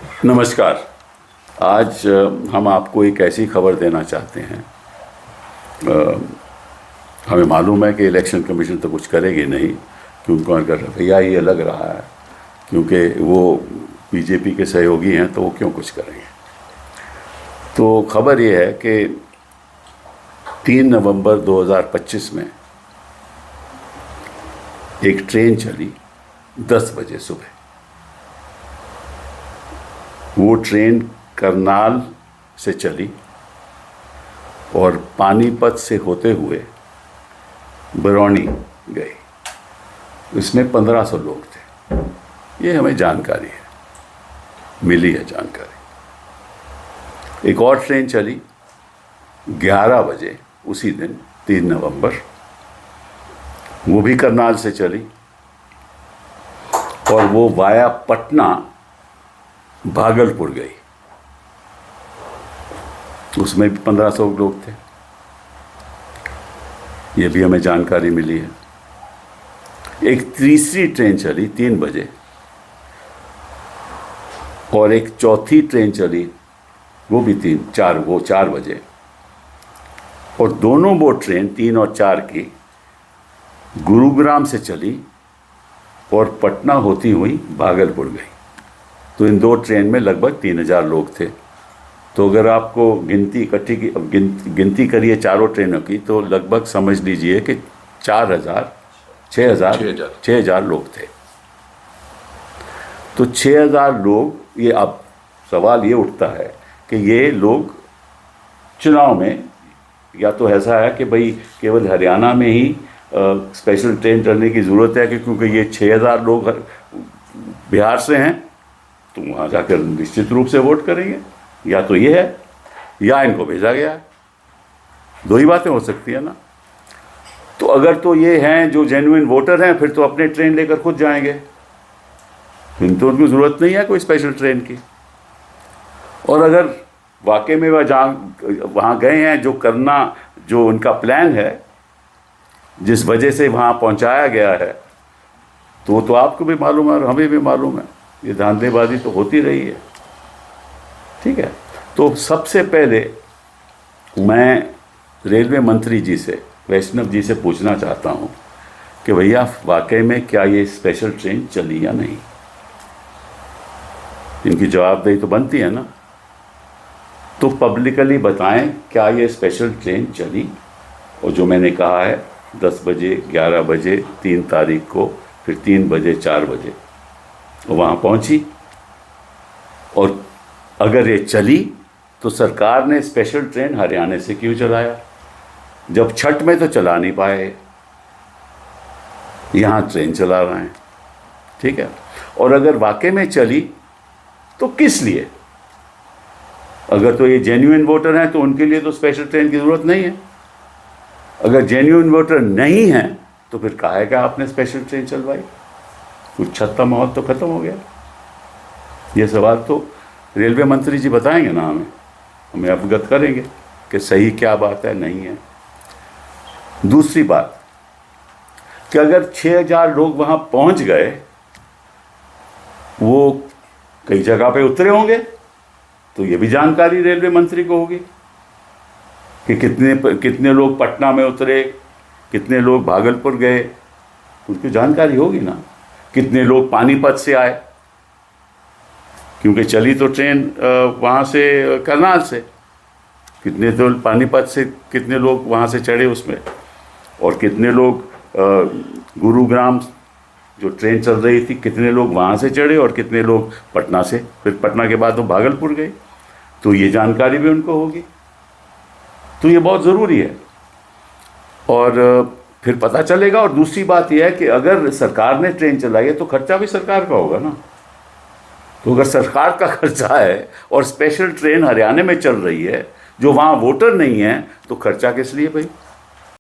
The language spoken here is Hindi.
नमस्कार। आज हम आपको एक ऐसी खबर देना चाहते हैं। हमें मालूम है कि इलेक्शन कमीशन तो कुछ करेगी नहीं, कि उनको अगर रवैया ये लग रहा है क्योंकि वो बीजेपी के सहयोगी हैं तो वो क्यों कुछ करेंगे। तो खबर ये है कि 3 नवंबर 2025 में एक ट्रेन चली 10 बजे सुबह। वो ट्रेन करनाल से चली और पानीपत से होते हुए बरौनी गई। इसमें 1500 लोग थे। ये हमें जानकारी है, मिली है जानकारी। एक और ट्रेन चली 11 बजे उसी दिन 3 नवंबर, वो भी करनाल से चली और वो वाया पटना भागलपुर गई। उसमें भी 1500 लोग थे। ये भी हमें जानकारी मिली है। एक तीसरी ट्रेन चली 3 बजे और एक चौथी ट्रेन चली वो भी 4 बजे, और दोनों वो ट्रेन 3 और 4 की गुरुग्राम से चली और पटना होती हुई भागलपुर गई। तो इन 2 ट्रेन में लगभग 3000 लोग थे। तो अगर आपको गिनती इकट्ठी की गिनती करिए चारों ट्रेनों की, तो लगभग समझ लीजिए कि 6,000 लोग थे। तो 6,000 लोग, ये अब सवाल ये उठता है कि ये लोग चुनाव में, या तो ऐसा है कि भाई केवल हरियाणा में ही स्पेशल ट्रेन चलने की ज़रूरत है कि क्योंकि ये 6,000 लोग बिहार से हैं तो वहाँ जाकर निश्चित रूप से वोट करेंगे, या तो ये है या इनको भेजा गया है। 2 ही बातें हो सकती है ना। तो अगर तो ये हैं जो जेन्युइन वोटर हैं, फिर तो अपने ट्रेन लेकर खुद जाएंगे, फिर तो उनको ज़रूरत नहीं है कोई स्पेशल ट्रेन की। और अगर वाकई में वहाँ गए हैं, जो करना, जो उनका प्लान है, जिस वजह से वहाँ पहुँचाया गया है, तो आपको भी मालूम है और हमें भी मालूम है। ये धांधलेबाजी तो होती रही है, ठीक है। तो सबसे पहले मैं रेलवे मंत्री जी से, वैष्णव जी से पूछना चाहता हूँ कि भैया वाकई में क्या ये स्पेशल ट्रेन चली या नहीं। इनकी जवाबदेही तो बनती है ना। तो पब्लिकली बताएं क्या ये स्पेशल ट्रेन चली। और जो मैंने कहा है 10 बजे, 11 बजे, 3 तारीख को, फिर 3 बजे, 4 बजे वहाँ पहुँची। और अगर ये चली तो सरकार ने स्पेशल ट्रेन हरियाणा से क्यों चलाया, जब छठ में तो चला नहीं पाए, यहाँ ट्रेन चला रहे हैं, ठीक है। और अगर वाकई में चली तो किस लिए। अगर तो ये जेन्युइन वोटर हैं तो उनके लिए तो स्पेशल ट्रेन की ज़रूरत नहीं है। अगर जेन्युइन वोटर नहीं हैं तो फिर काहे का आपने स्पेशल ट्रेन चलवाई। कुछ छत्ता माहौल तो ख़त्म हो गया। ये सवाल तो रेलवे मंत्री जी बताएंगे ना, हमें अवगत करेंगे कि सही क्या बात है, नहीं है। दूसरी बात कि अगर 6,000 लोग वहाँ पहुँच गए, वो कई जगह पे उतरे होंगे, तो ये भी जानकारी रेलवे मंत्री को होगी कि कितने लोग पटना में उतरे, कितने लोग भागलपुर गए, उनकी जानकारी होगी ना। कितने लोग पानीपत से आए, क्योंकि चली तो ट्रेन वहाँ से करनाल से, कितने तो पानीपत से कितने लोग वहाँ से चढ़े उसमें, और कितने लोग गुरुग्राम जो ट्रेन चल रही थी, कितने लोग वहाँ से चढ़े और कितने लोग पटना से, फिर पटना के बाद वो भागलपुर गए। तो ये जानकारी भी उनको होगी। तो ये बहुत ज़रूरी है और फिर पता चलेगा। और दूसरी बात यह है कि अगर सरकार ने ट्रेन चलाई है तो खर्चा भी सरकार का होगा ना। तो अगर सरकार का खर्चा है और स्पेशल ट्रेन हरियाणा में चल रही है, जो वहाँ वोटर नहीं है, तो खर्चा किस लिए भाई।